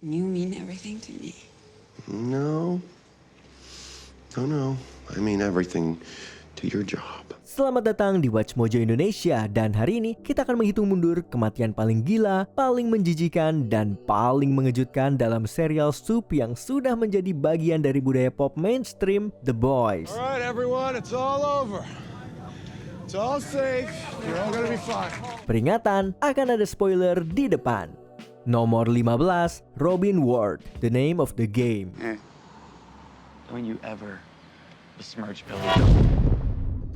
You mean everything to me. No. No. I mean everything to your job. Selamat datang di Watch Mojo Indonesia, dan hari ini kita akan menghitung mundur kematian paling gila, paling menjijikan, dan paling mengejutkan dalam serial Soup yang sudah menjadi bagian dari budaya pop mainstream, The Boys. Alright everyone, it's all over. It's all safe. You're all gonna be fine. Peringatan, akan ada spoiler di depan. Nomor 15, Robin Ward, The Name of the Game. Don't you ever besmirch Billy.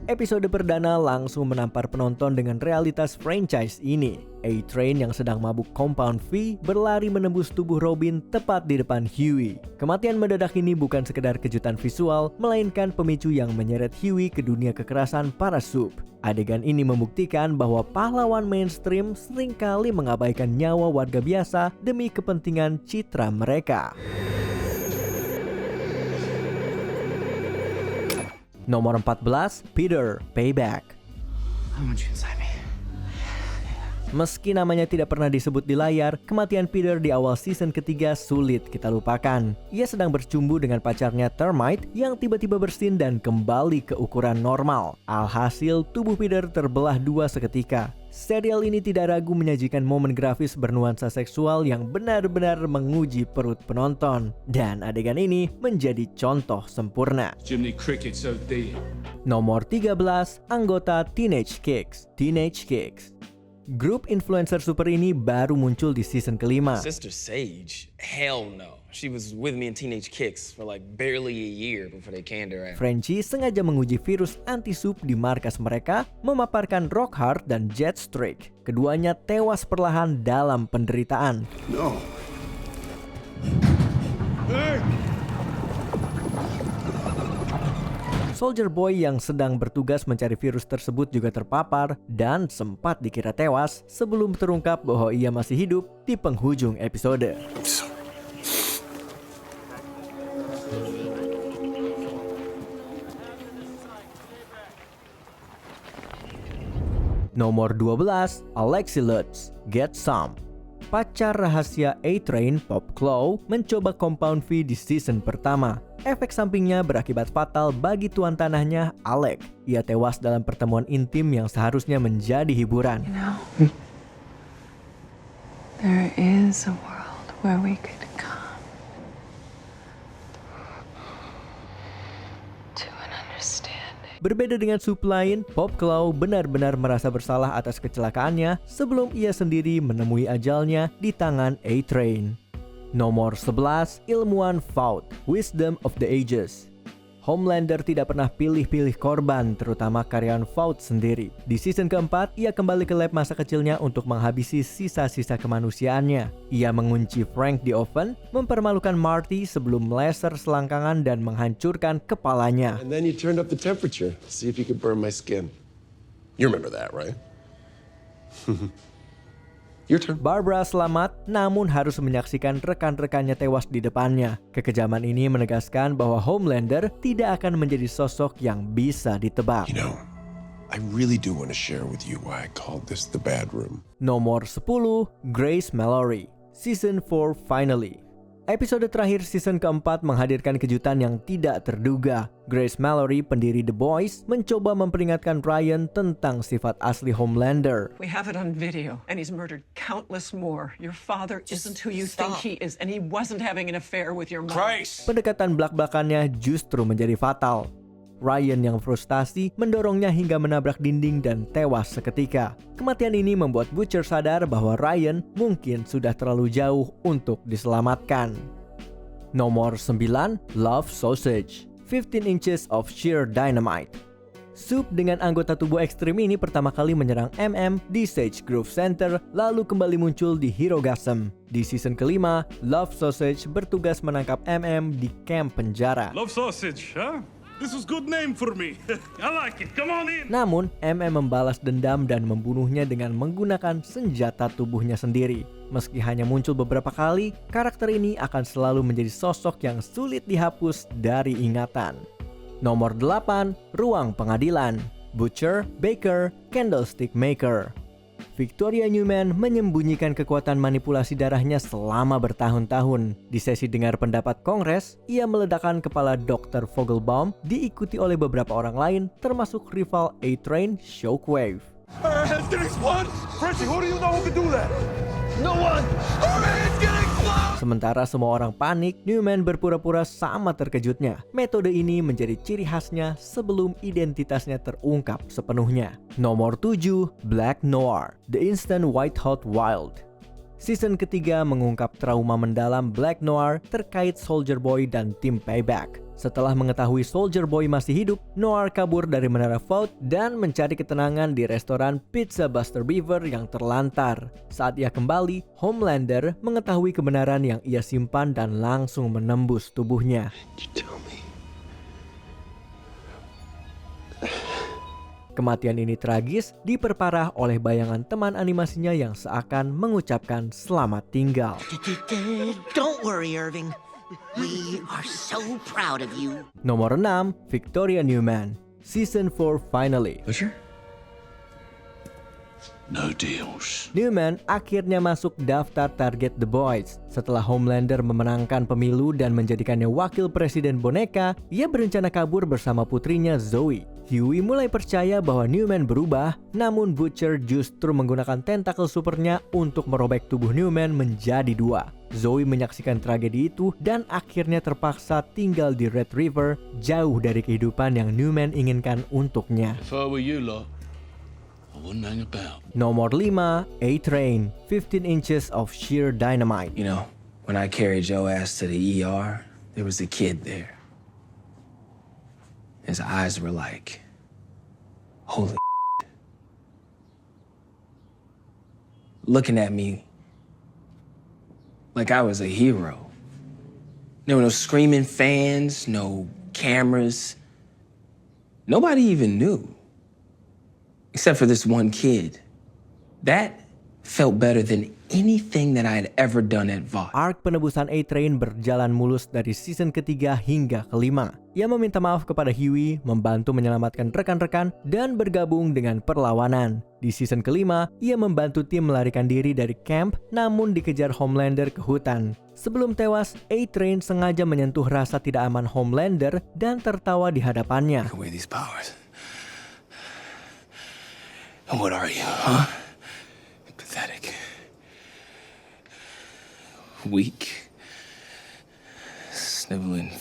Episode perdana langsung menampar penonton dengan realitas franchise ini. A-Train yang sedang mabuk Compound V berlari menembus tubuh Robin tepat di depan Huey. Kematian mendadak ini bukan sekedar kejutan visual, melainkan pemicu yang menyeret Huey ke dunia kekerasan para Soup. Adegan ini membuktikan bahwa pahlawan mainstream seringkali mengabaikan nyawa warga biasa demi kepentingan citra mereka. Nomor 14, Peter, Payback. I want you inside me. Meski namanya tidak pernah disebut di layar, kematian Peter di awal season ketiga sulit kita lupakan. Ia sedang bercumbu dengan pacarnya Termite yang tiba-tiba bersin dan kembali ke ukuran normal. Alhasil, tubuh Peter terbelah dua seketika. Serial ini tidak ragu menyajikan momen grafis bernuansa seksual yang benar-benar menguji perut penonton. Dan adegan ini menjadi contoh sempurna. Jiminy Cricket's outdated. Nomor 13, anggota Teenage Kicks. Teenage Kicks. Grup influencer super ini baru muncul di season kelima. Sister Sage? Hell no. She was with me in Teenage Kicks for like barely a year before they canned her out. Frenchie sengaja menguji virus anti-Soup di markas mereka, memaparkan Rockhart dan Jetstreak. Keduanya tewas perlahan dalam penderitaan. No. Soldier Boy yang sedang bertugas mencari virus tersebut juga terpapar dan sempat dikira tewas sebelum terungkap bahwa ia masih hidup di penghujung episode. Nomor 12, Alexi Lutz, Get Some. Pacar rahasia A-Train, Pop Claw, mencoba Compound V di season pertama. Efek sampingnya berakibat fatal bagi tuan tanahnya, Alec. Ia tewas dalam pertemuan intim yang seharusnya menjadi hiburan. You know, there is a world where we could come to an understanding. Berbeda dengan Soup lain, Pop Claw benar-benar merasa bersalah atas kecelakaannya sebelum ia sendiri menemui ajalnya di tangan A-Train. Nomor 11, ilmuwan Vought, Wisdom of the Ages. Homelander tidak pernah pilih-pilih korban, terutama karyawan Vought sendiri. Di season keempat, ia kembali ke lab masa kecilnya untuk menghabisi sisa-sisa kemanusiaannya. Ia mengunci Frank di oven, mempermalukan Marty sebelum meleser selangkangan dan menghancurkan kepalanya. And then you turned up the temperature. See if you could burn my skin. You remember that, right? Your turn. Barbara selamat, namun harus menyaksikan rekan-rekannya tewas di depannya. Kekejaman ini menegaskan bahwa Homelander tidak akan menjadi sosok yang bisa ditebak. You know, I really do want to share with you why I called this the bad room. Nomor 10, Grace Mallory, Season 4 Finally. Episode terakhir season keempat menghadirkan kejutan yang tidak terduga. Grace Mallory, pendiri The Boys, mencoba memperingatkan Ryan tentang sifat asli Homelander. We have it on video, and he's murdered countless more. Your father isn't who you think he is, and he wasn't having an affair with your mom. Christ! Pendekatan belak-belakannya justru menjadi fatal. Ryan yang frustasi mendorongnya hingga menabrak dinding dan tewas seketika. Kematian ini membuat Butcher sadar bahwa Ryan mungkin sudah terlalu jauh untuk diselamatkan. Nomor 9, Love Sausage, 15 Inches of Sheer Dynamite. Soup dengan anggota tubuh ekstrim ini pertama kali menyerang MM di Sage Grove Center, lalu kembali muncul di Herogasm. Di season kelima, Love Sausage bertugas menangkap MM di camp penjara. Love sausage, huh? This was good name for me. I like it. Come on in. Namun, MM membalas dendam dan membunuhnya dengan menggunakan senjata tubuhnya sendiri. Meski hanya muncul beberapa kali, karakter ini akan selalu menjadi sosok yang sulit dihapus dari ingatan. Nomor 8, Ruang Pengadilan, Butcher, Baker, Candlestick Maker. Victoria Newman menyembunyikan kekuatan manipulasi darahnya selama bertahun-tahun. Di sesi dengar pendapat Kongres, ia meledakkan kepala Dr. Vogelbaum diikuti oleh beberapa orang lain termasuk rival A-Train Shockwave. Our head's gonna explode! Frenchie, who do you know who can do that? No one! Our head's gonna explode! Sementara semua orang panik, Newman berpura-pura sama terkejutnya. Metode ini menjadi ciri khasnya sebelum identitasnya terungkap sepenuhnya. Nomor 7, Black Noir, The Instant White Hot Wild. Season ketiga mengungkap trauma mendalam Black Noir terkait Soldier Boy dan tim Payback. Setelah mengetahui Soldier Boy masih hidup, Noir kabur dari Menara Vought dan mencari ketenangan di restoran Pizza Buster Beaver yang terlantar. Saat ia kembali, Homelander mengetahui kebenaran yang ia simpan dan langsung menembus tubuhnya. Kematian ini tragis diperparah oleh bayangan teman animasinya yang seakan mengucapkan selamat tinggal. Don't worry, Irving. We are so proud of you. Nomor 6, Victoria Newman, Season 4 Finally. Butcher? No deals. Newman akhirnya masuk daftar target The Boys. Setelah Homelander memenangkan pemilu dan menjadikannya wakil presiden boneka, ia berencana kabur bersama putrinya Zoe. Hughie mulai percaya bahwa Newman berubah, namun Butcher justru menggunakan tentakel supernya untuk merobek tubuh Newman menjadi dua. Zoe menyaksikan tragedi itu dan akhirnya terpaksa tinggal di Red River, jauh dari kehidupan yang Newman inginkan untuknya. If I were you lot, I wouldn't hang about. Nomor 5, A-Train, 15 Inches of Sheer Dynamite. You know, when I carried your ass to the ER, there was a kid there. His eyes were like, holy looking at me like I was a hero. There were no screaming fans, no cameras. Nobody even knew. Except for this one kid. That felt better than anything that I had ever done at Vought. Arc penebusan A-Train berjalan mulus dari season ketiga hingga kelima. Ia meminta maaf kepada Hughie, membantu menyelamatkan rekan-rekan, dan bergabung dengan perlawanan. Di season kelima, ia membantu tim melarikan diri dari camp, namun dikejar Homelander ke hutan. Sebelum tewas, A-Train sengaja menyentuh rasa tidak aman Homelander dan tertawa di hadapannya. Take away these powers. And what are you, huh? Pathetic. Weak. Sniveling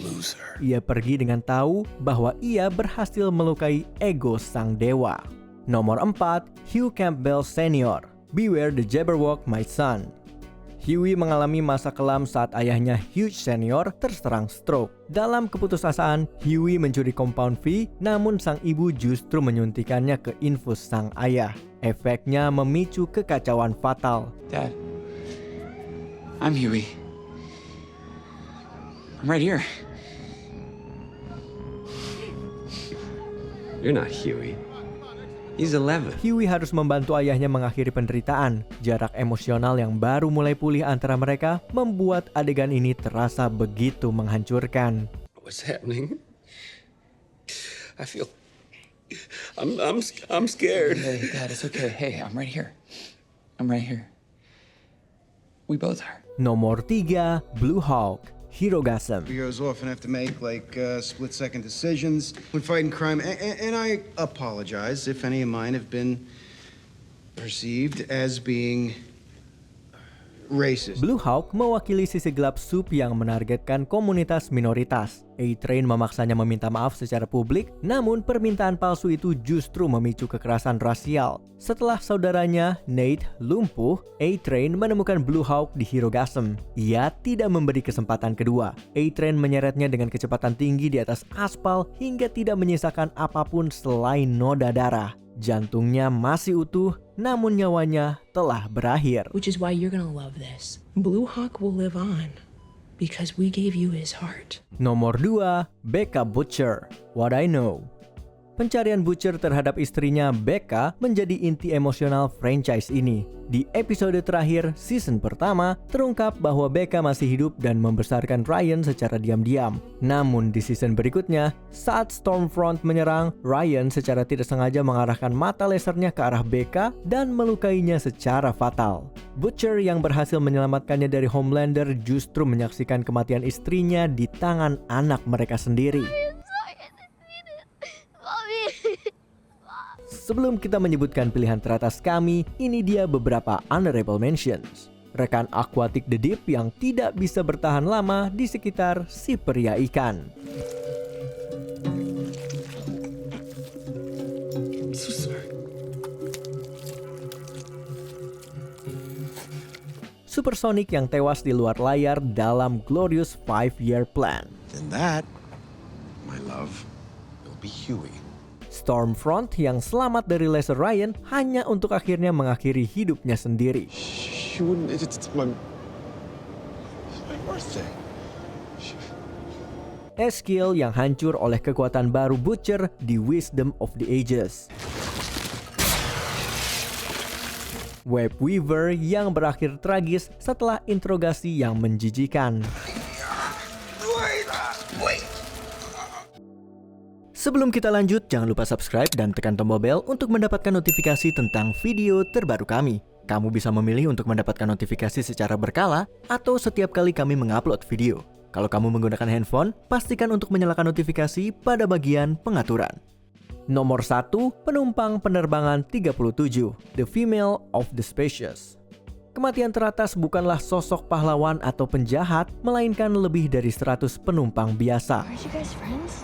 loser. Ia pergi dengan tahu bahwa ia berhasil melukai ego sang dewa. Nomor 4, Hugh Campbell Sr. Beware the Jabberwock, my son. Hughie mengalami masa kelam saat ayahnya Hugh Sr. terserang stroke. Dalam keputusasaan, Hughie mencuri compound V, namun sang ibu justru menyuntikannya ke infus sang ayah. Efeknya memicu kekacauan fatal. Dad, I'm Huey. I'm right here. You're not Huey. He's 11. Hughie harus membantu ayahnya mengakhiri penderitaan. Jarak emosional yang baru mulai pulih antara mereka membuat adegan ini terasa begitu menghancurkan. What's happening? I feel... I'm scared. Hey, Dad, it's okay. Hey, I'm right here. I'm right here. We both are. Nomor 3, Blue Hawk, Herogasm. Heroes often have to make split-second decisions when fighting crime, and I apologize if any of mine have been perceived as being racist. Blue Hawk mewakili sisi gelap SUP yang menargetkan komunitas minoritas. A-Train memaksanya meminta maaf secara publik, namun permintaan palsu itu justru memicu kekerasan rasial. Setelah saudaranya, Nate, lumpuh, A-Train menemukan Blue Hawk di Herogasm. Ia tidak memberi kesempatan kedua. A-Train menyeretnya dengan kecepatan tinggi di atas aspal hingga tidak menyisakan apapun selain noda darah. Jantungnya masih utuh, namun nyawanya telah berakhir. Which is why you're gonna love this. Blue Hawk will live on because we gave you his heart. Nomor 2, Becca Butcher, What I Know. Pencarian Butcher terhadap istrinya Becca menjadi inti emosional franchise ini. Di episode terakhir season pertama, terungkap bahwa Becca masih hidup dan membesarkan Ryan secara diam-diam. Namun di season berikutnya, saat Stormfront menyerang, Ryan secara tidak sengaja mengarahkan mata lasernya ke arah Becca dan melukainya secara fatal. Butcher yang berhasil menyelamatkannya dari Homelander justru menyaksikan kematian istrinya di tangan anak mereka sendiri. Sebelum kita menyebutkan pilihan teratas kami, ini dia beberapa honorable mentions. Rekan Aquatic the Deep yang tidak bisa bertahan lama di sekitar si pria ikan. Supersonic yang tewas di luar layar dalam Glorious 5-Year Plan. And that, my love, will be Huey. Stormfront yang selamat dari laser Ryan hanya untuk akhirnya mengakhiri hidupnya sendiri. It's my birthday. Eskiel yang hancur oleh kekuatan baru Butcher di Wisdom of the Ages. Web Weaver yang berakhir tragis setelah interogasi yang menjijikan. Sebelum kita lanjut, jangan lupa subscribe dan tekan tombol bel untuk mendapatkan notifikasi tentang video terbaru kami. Kamu bisa memilih untuk mendapatkan notifikasi secara berkala atau setiap kali kami mengupload video. Kalau kamu menggunakan handphone, pastikan untuk menyalakan notifikasi pada bagian pengaturan. Nomor 1, penumpang penerbangan 37, The Female of the Species. Kematian teratas bukanlah sosok pahlawan atau penjahat, melainkan lebih dari 100 penumpang biasa. Are you guys friends?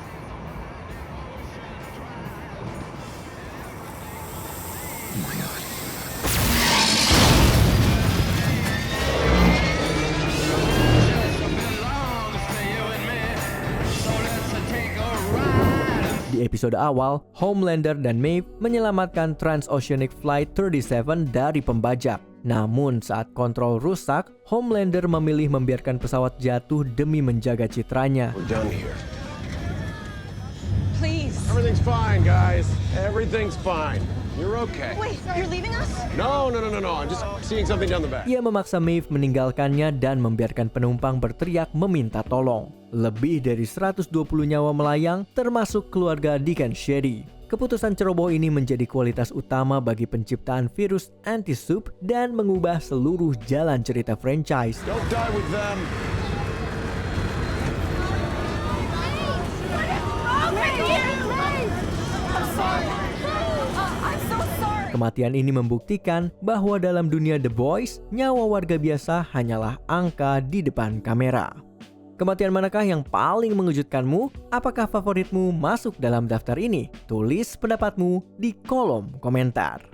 Di episode awal, Homelander dan Maeve menyelamatkan Transoceanic Flight 37 dari pembajak. Namun saat kontrol rusak, Homelander memilih membiarkan pesawat jatuh demi menjaga citranya. We're done here. Please. Everything's fine, guys. Everything's fine. You're okay. Wait, you're leaving us? No. I'm just seeing something down the back. Ia memaksa Maeve meninggalkannya dan membiarkan penumpang berteriak meminta tolong. Lebih dari 120 nyawa melayang, termasuk keluarga Deacon Shady. Keputusan ceroboh ini menjadi kualitas utama bagi penciptaan virus anti-sup dan mengubah seluruh jalan cerita franchise. Don't die with them. Kematian ini membuktikan bahwa dalam dunia The Boys, nyawa warga biasa hanyalah angka di depan kamera. Kematian manakah yang paling mengejutkanmu? Apakah favoritmu masuk dalam daftar ini? Tulis pendapatmu di kolom komentar.